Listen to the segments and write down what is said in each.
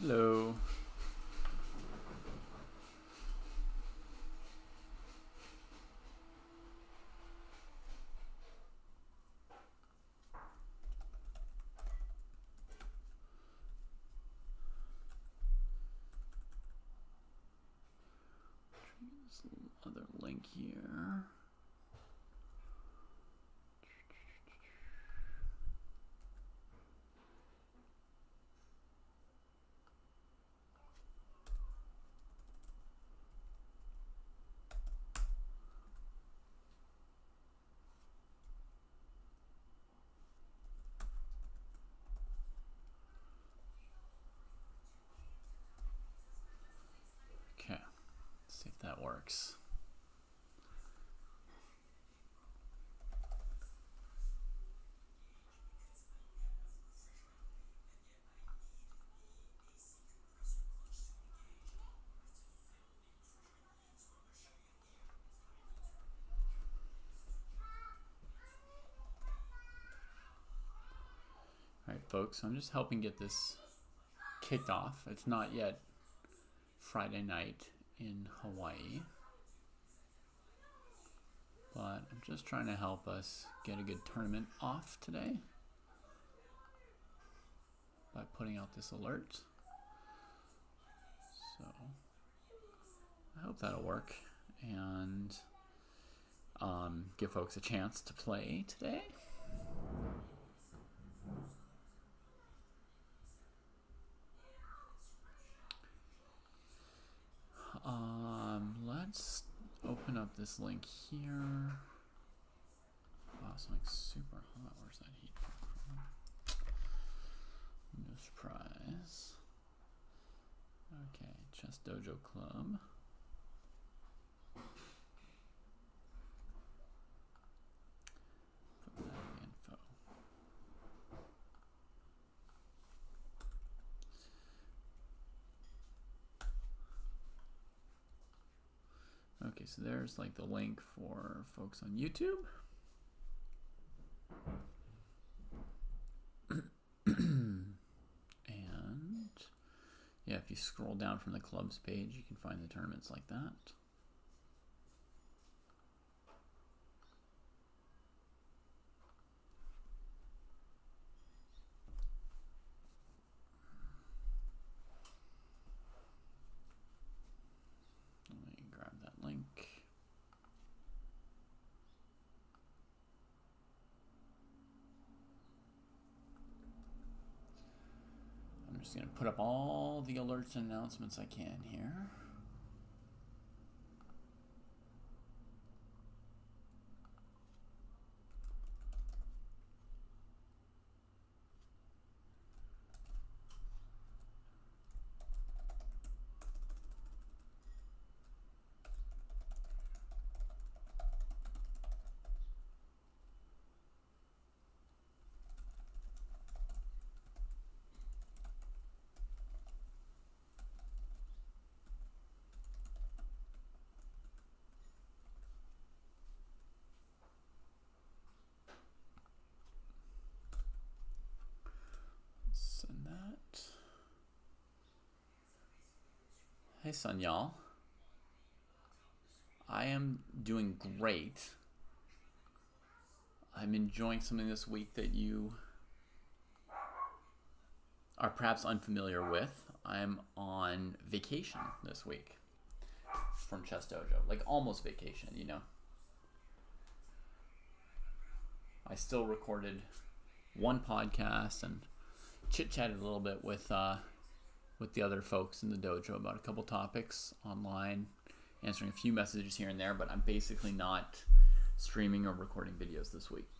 Hello. This other link here. Okay, let's see if that works. All right, folks, I'm just helping get this kicked off. It's not yet Friday night in Hawaii, but I'm just trying to help us get a good tournament off today by putting out this alert. So I hope that'll work and give folks a chance to play today. Let's open up this link here. Wow, something's super hot. Where's that heat from? No surprise. Okay, Chess Dojo Club. Put that in the info. Okay, so there's like the link for folks on YouTube. And yeah, if you scroll down from the clubs page, you can find the tournaments like that. Let me grab that link. I'm just going to put up all the alerts and announcements I can here. Send that. Hey, Sanyal. I am doing great. I'm enjoying something this week that you are perhaps unfamiliar with. I'm on vacation this week from Chess Dojo. Like almost vacation, you know. I still recorded one podcast and chit-chatted a little bit with the other folks in the dojo about a couple topics online, answering a few messages here and there, but I'm basically not streaming or recording videos this week.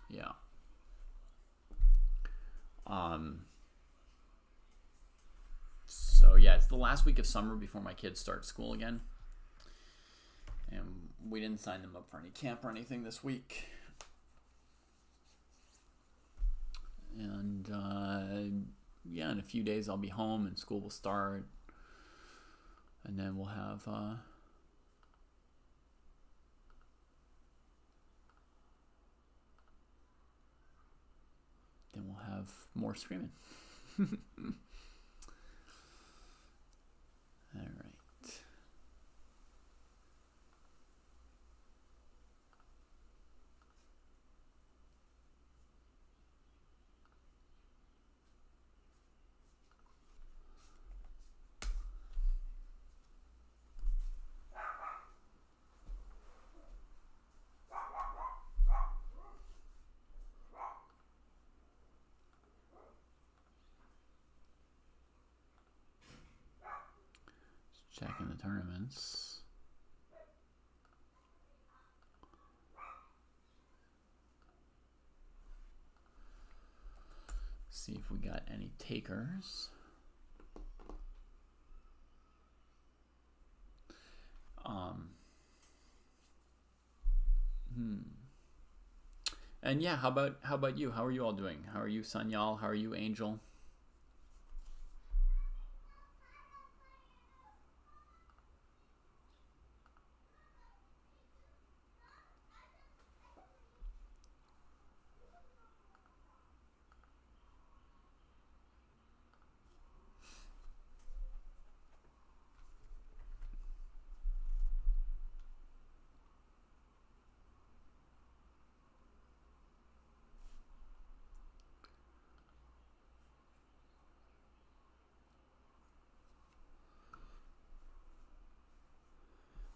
Yeah. So yeah, it's the last week of summer before my kids start school again. And we didn't sign them up for any camp or anything this week. And yeah, in a few days I'll be home and school will start. And then we'll have more streaming. All right. Just checking the tournaments. See if we got any takers. And yeah, how about you? How are you all doing? How are you, Sanyal? How are you, Angel?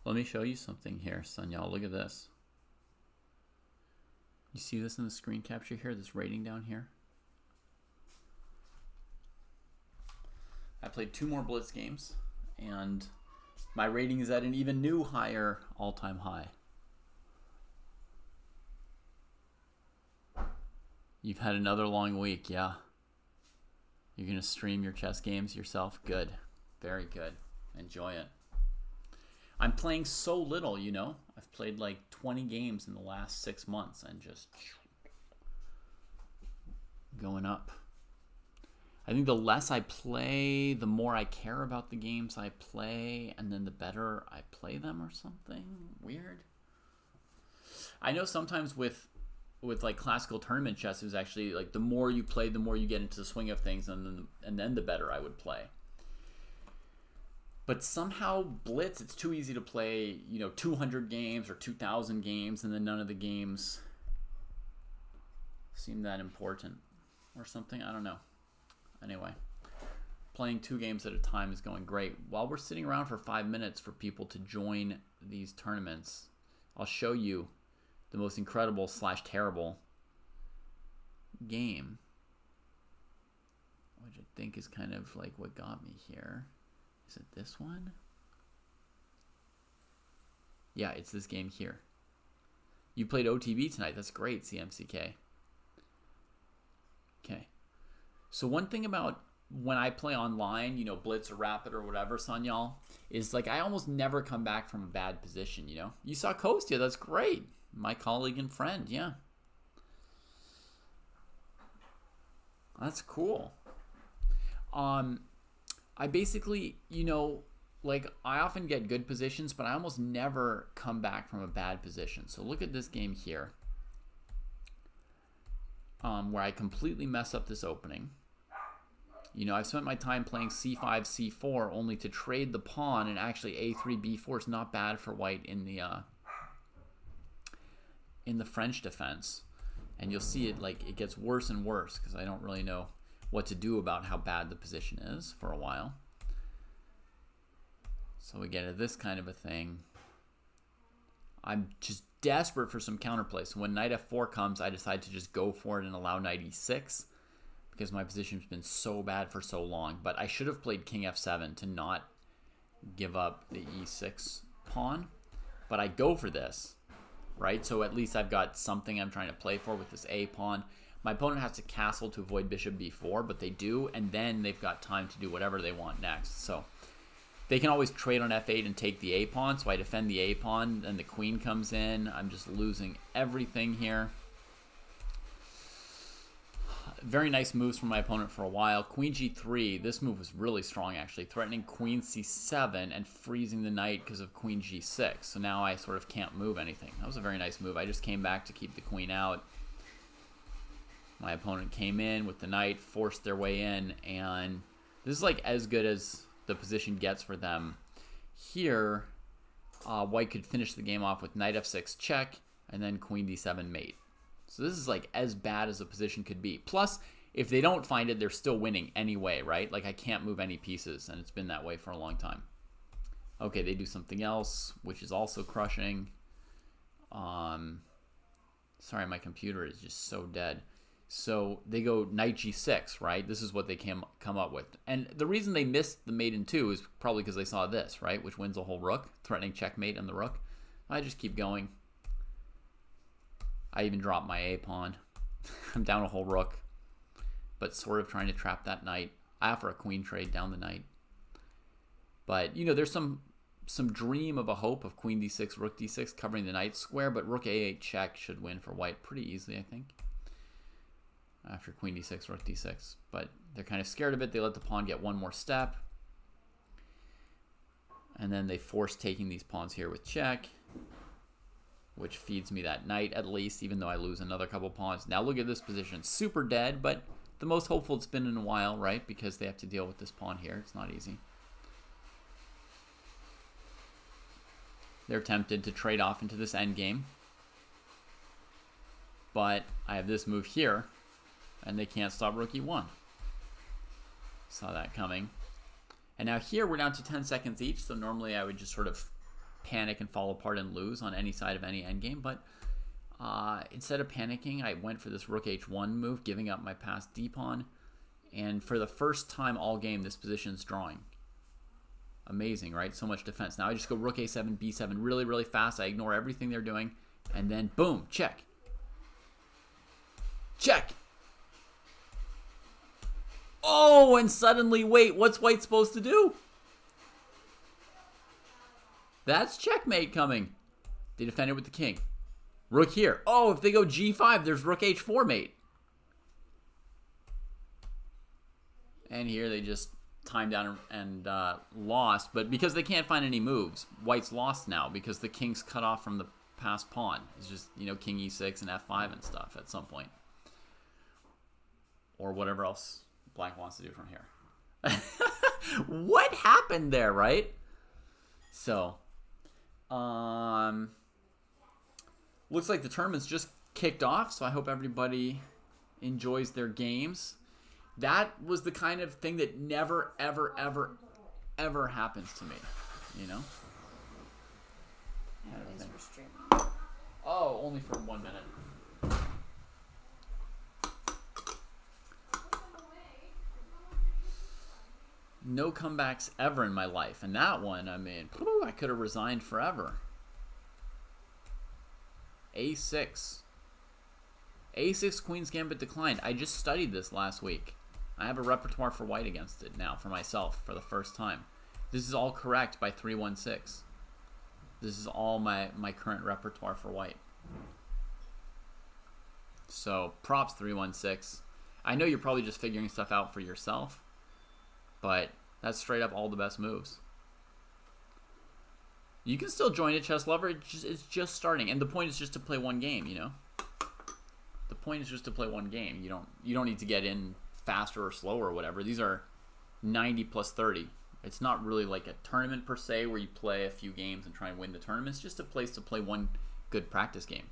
Let me show you something here, Sanyal. Look at this. You see this in the screen capture here, this rating down here? I played 2 more Blitz games, and my rating is at an even new higher all-time high. You've had another long week, yeah. You're going to stream your chess games yourself? Good. Very good. Enjoy it. I'm playing so little, you know. I've played like 20 games in the last 6 months and just going up. I think the less I play, the more I care about the games I play, and then the better I play them or something weird. I know sometimes with like classical tournament chess, it was actually like the more you play, the more you get into the swing of things, and then the better I would play. But somehow Blitz, it's too easy to play, 200 games or 2,000 games, and then none of the games seem that important or something. I don't know. Anyway, playing 2 games at a time is going great. While we're sitting around for 5 minutes for people to join these tournaments, I'll show you the most incredible / terrible game, which I think is kind of like what got me here. Is it this one? Yeah, it's this game here. You played OTB tonight. That's great, CMCK. Okay. So one thing about when I play online, Blitz or Rapid or whatever, Sanyal, is like I almost never come back from a bad position, You saw Kostya. That's great. My colleague and friend, yeah. That's cool. I basically, like I often get good positions, but I almost never come back from a bad position. So look at this game here, where I completely mess up this opening. I've spent my time playing c5, c4, only to trade the pawn, and actually a3, b4 is not bad for white in the French defense. And you'll see it it gets worse and worse because I don't really know what to do about how bad the position is for a while. So we get this kind of a thing. I'm just desperate for some counterplay. So when knight f4 comes, I decide to just go for it and allow knight e6 because my position's been so bad for so long. But I should have played king f7 to not give up the e6 pawn. But I go for this, right? So at least I've got something I'm trying to play for with this a pawn. My opponent has to castle to avoid bishop b4, but they do, and then they've got time to do whatever they want next. So they can always trade on f8 and take the a pawn, so I defend the a pawn, and the queen comes in. I'm just losing everything here. Very nice moves from my opponent for a while. Queen g3, this move was really strong actually, threatening queen c7 and freezing the knight because of queen g6. So now I sort of can't move anything. That was a very nice move. I just came back to keep the queen out. My opponent came in with the knight, forced their way in, and this is like as good as the position gets for them. Here, white could finish the game off with knight f6 check, and then queen d7 mate. So this is like as bad as a position could be. Plus, if they don't find it, they're still winning anyway, right? Like I can't move any pieces, and it's been that way for a long time. Okay, they do something else, which is also crushing. Sorry, my computer is just so dead. So they go knight g6, right? This is what they come up with. And the reason they missed the mate in 2 is probably because they saw this, right? Which wins a whole rook, threatening checkmate on the rook. I just keep going. I even dropped my A pawn. I'm down a whole rook, but sort of trying to trap that knight. I offer a queen trade down the knight. But, you know, there's some dream of a hope of queen d6, rook d6 covering the knight square, but rook a8 check should win for white pretty easily, I think. After queen d6, rook d6. But they're kind of scared of it. They let the pawn get one more step. And then they force taking these pawns here with check, which feeds me that knight at least, even though I lose another couple pawns. Now look at this position. Super dead, but the most hopeful it's been in a while, right? Because they have to deal with this pawn here. It's not easy. They're tempted to trade off into this endgame. But I have this move here, and they can't stop rook e1. Saw that coming. And now here we're down to 10 seconds each, so normally I would just sort of panic and fall apart and lose on any side of any endgame. But instead of panicking, I went for this rook h1 move, giving up my passed d-pawn. And for the first time all game, this position's drawing. Amazing, right? So much defense. Now I just go rook a7, b7 really, really fast. I ignore everything they're doing. And then, boom, check. Check. Oh, and suddenly, wait, what's white supposed to do? That's checkmate coming. They defend it with the king. Rook here. Oh, if they go g5, there's rook h4 mate. And here they just timed down and lost. But because they can't find any moves, white's lost now because the king's cut off from the passed pawn. It's just, you know, king e6 and f5 and stuff at some point. Or whatever else black wants to do from here. What happened there, right? So, looks like the tournament's just kicked off, so I hope everybody enjoys their games. That was the kind of thing that never, ever, ever, ever happens to me, you know? Yeah, it is for streaming. Oh, only for 1 minute. No comebacks ever in my life. And that one, I mean, I could have resigned forever. A6. A6 Queen's Gambit declined. I just studied this last week. I have a repertoire for white against it now for myself for the first time. This is all correct by 316. This is all my current repertoire for white. So props 316. I know you're probably just figuring stuff out for yourself, but that's straight up all the best moves. You can still join it, Chess Lover. It's just starting, and the point is just to play one game. You know, the point is just to play one game. You don't need to get in faster or slower or whatever. These are 90 plus 30. It's not really like a tournament per se where you play a few games and try and win the tournament. It's just a place to play one good practice game.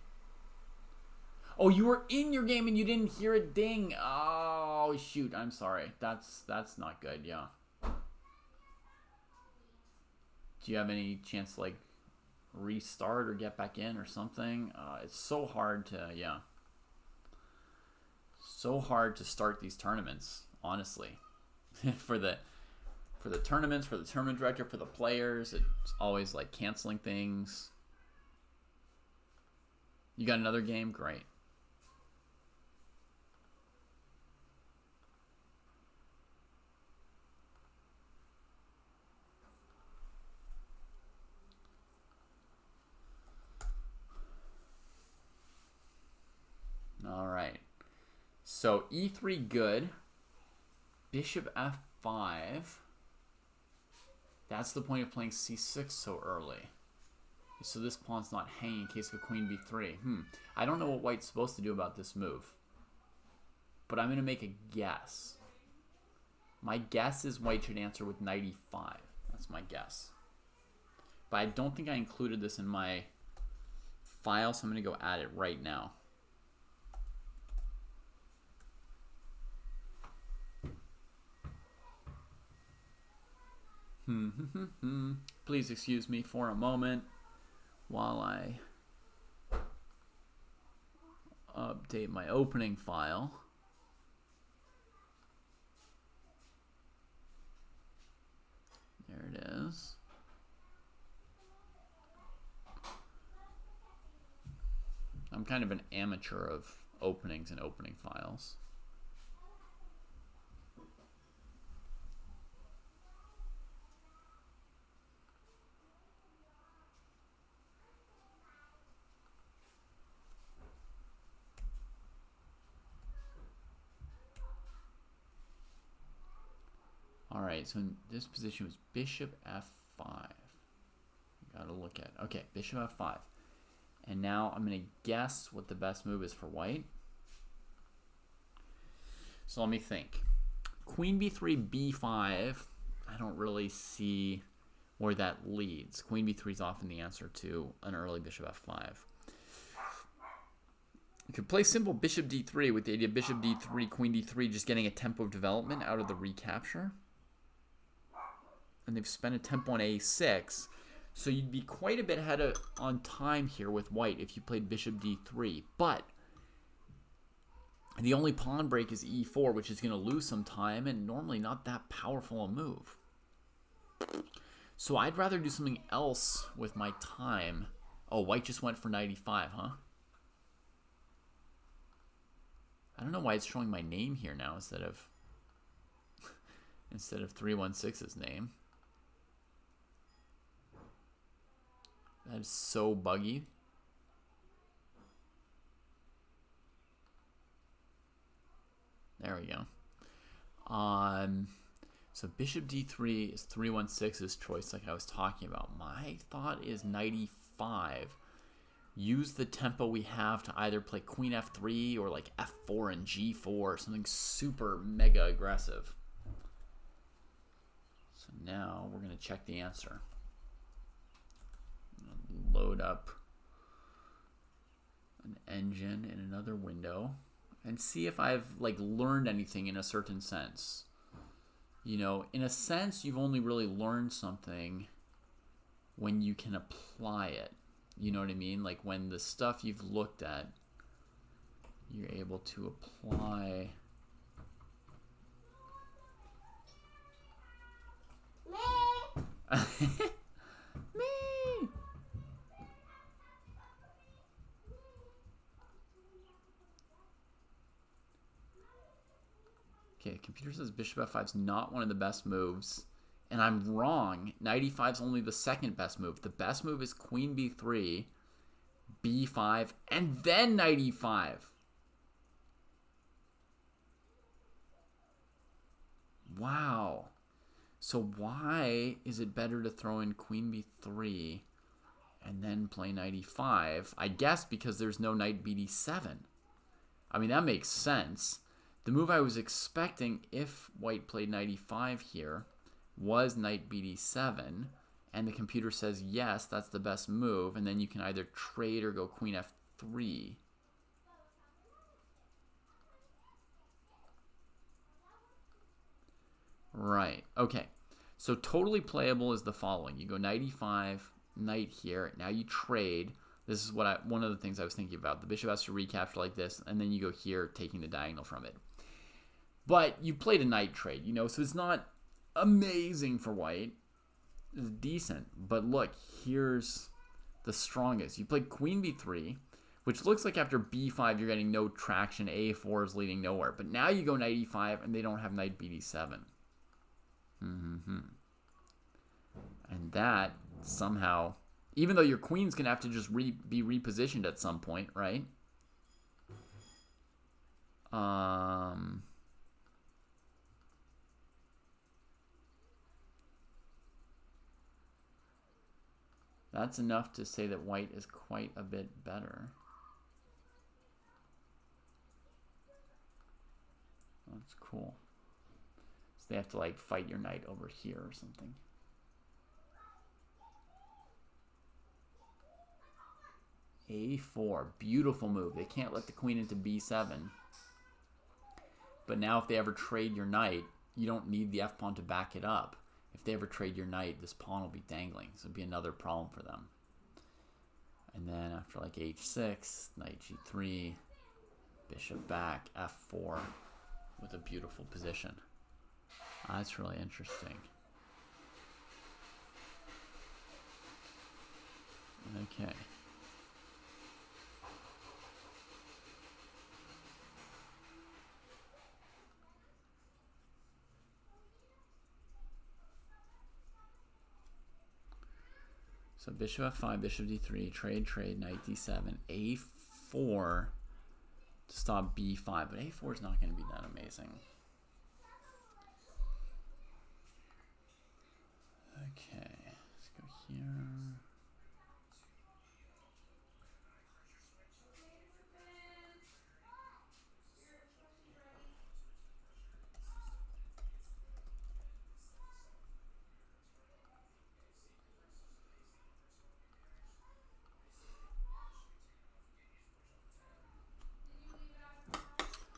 Oh, you were in your game and you didn't hear a ding. Oh, shoot. I'm sorry. That's not good. Yeah. Do you have any chance to like restart or get back in or something? It's so hard to, yeah. So hard to start these tournaments, honestly. for the tournaments, for the tournament director, for the players, it's always like canceling things. You got another game? Great. All right. So e3 good. Bishop f5. That's the point of playing c6 so early. So this pawn's not hanging in case of queen b3. I don't know what white's supposed to do about this move. but I'm going to make a guess. My guess is white should answer with 95. That's my guess. But I don't think I included this in my file, so I'm going to go add it right now. Please excuse me for a moment while I update my opening file. There it is. I'm kind of an amateur of openings and opening files. Alright, so in this position was bishop f5. Gotta look at. Okay, bishop f5. And now I'm going to guess what the best move is for white. So let me think. Queen b3, b5. I don't really see where that leads. Queen b3 is often the answer to an early bishop f5. You could play simple bishop d3 with the idea of bishop d3, queen d3, just getting a tempo of development out of the recapture. And they've spent a tempo on a6. So you'd be quite a bit ahead on time here with white if you played bishop d3. But the only pawn break is e4, which is going to lose some time and normally not that powerful a move. So I'd rather do something else with my time. Oh, white just went for 95, huh? I don't know why it's showing my name here now instead of 316's name. That is so buggy. There we go. So bishop d3 is 316's choice like I was talking about. My thought is 95. Use the tempo we have to either play queen f3 or like f4 and g4, something super mega aggressive. So now we're going to check the answer. Load up an engine in another window and see if I've like learned anything in a certain sense. You know, in a sense, you've only really learned something when you can apply it. You know what I mean? Like when the stuff you've looked at, you're able to apply. Okay, computer says bishop f5 is not one of the best moves, and I'm wrong. 95 is only the second best move. The best move is queen b3, b5, and then 95. Wow. So why is it better to throw in queen b3 and then play 95? I guess because there's no knight bd7. I mean, that makes sense. The move I was expecting if white played 95 here was knight bd7, and the computer says yes, that's the best move, and then you can either trade or go queen f3. Right, okay. So totally playable is the following. You go 95, knight here, now you trade. This is what one of the things I was thinking about. The bishop has to recapture like this, and then you go here, taking the diagonal from it. But you played a knight trade, you know, so it's not amazing for white. It's decent. But look, here's the strongest. You played queen b3, which looks like after b5 you're getting no traction. a4 is leading nowhere. But now you go knight e5 and they don't have knight bd7. And that somehow, even though your queen's going to have to just be repositioned at some point, right? That's enough to say that white is quite a bit better. It's cool. So they have to like fight your knight over here or something. A4, beautiful move. They can't let the queen into B7. But now if they ever trade your knight, you don't need the f-pawn to back it up. If they ever trade your knight, this pawn will be dangling. So it'd be another problem for them. And then after like h6, knight g3, bishop back, f4 with a beautiful position. That's really interesting. Okay. So bishop f5, bishop d3, trade, knight d7, a4 to stop b5. But a4 is not going to be that amazing. Okay, let's go here.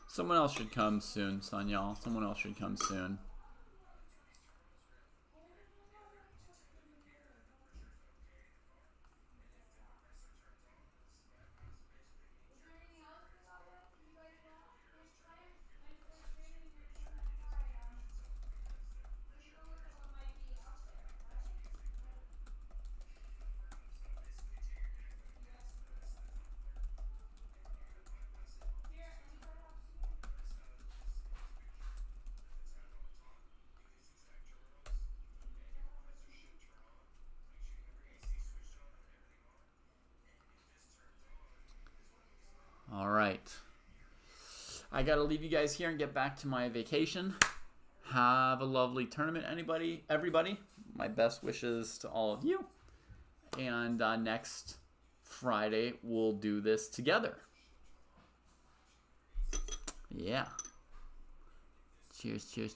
Someone else should come soon, Sanyal. Someone else should come soon. All right. I got to leave you guys here and get back to my vacation. Have a lovely tournament, everybody. My best wishes to all of you. And next Friday, we'll do this together. Yeah. Cheers, cheers, cheers.